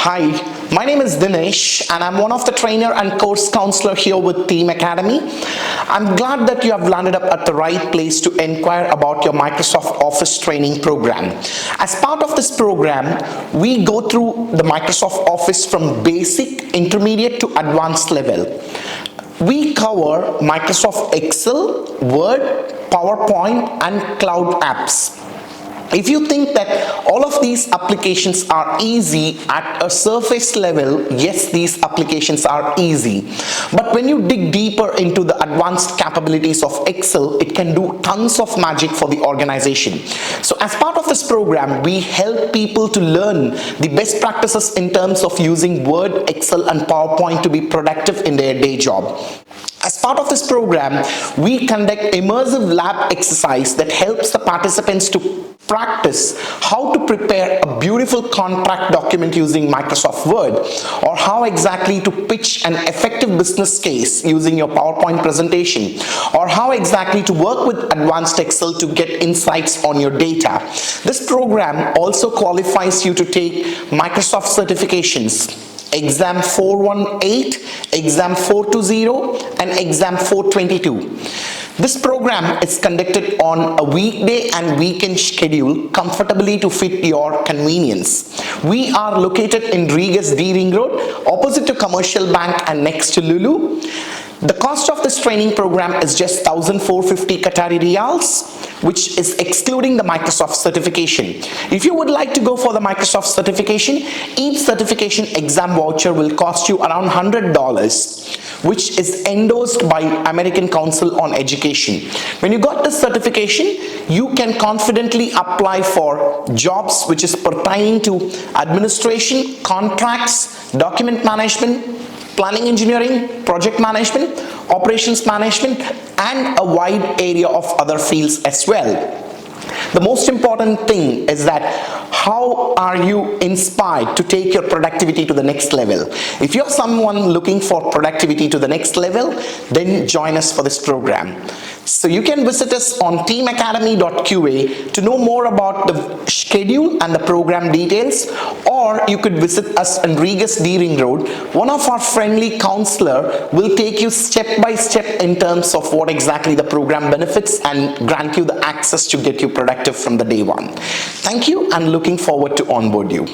Hi, my name is Dinesh and I'm one of the trainer and course counselor here with Team Academy. I'm glad that you have landed up at the right place to inquire about your Microsoft Office training program. As part of this program, we go through the Microsoft Office from basic, intermediate to advanced level. We cover Microsoft Excel, Word, PowerPoint and cloud apps. If you think that all of these applications are easy at a surface level, yes, these applications are easy. But when you dig deeper into the advanced capabilities of Excel, it can do tons of magic for the organization. So as part of this program, we help people to learn the best practices in terms of using Word, Excel and PowerPoint to be productive in their day job. As part of this program, we conduct immersive lab exercise that helps the participants to practice how to prepare a beautiful contract document using Microsoft Word, or how exactly to pitch an effective business case using your PowerPoint presentation, or how exactly to work with advanced Excel to get insights on your data. This program also qualifies you to take Microsoft certifications. Exam 418, Exam 420 and Exam 422. This program is conducted on a weekday and weekend schedule comfortably to fit your convenience. We are located in Regas D Ring Road, opposite to Commercial Bank and next to Lulu. The cost of this training program is just 1,450 Qatari Riyals, which is excluding the Microsoft certification. If you would like to go for the Microsoft certification, each certification exam voucher will cost you around $100, which is endorsed by American Council on Education. When you got this certification, you can confidently apply for jobs which is pertaining to administration, contracts, document management, planning engineering, project management, operations management, and a wide area of other fields as well. The most important thing is that how are you inspired to take your productivity to the next level? If you're someone looking for productivity to the next level, then join us for this program. So you can visit us on teamacademy.qa to know more about the schedule and the program details, or you could visit us in Regas D Ring Road. One of our friendly counselor will take you step by step in terms of what exactly the program benefits and grant you the access to get you productive from the day one. Thank you and looking forward to onboard you.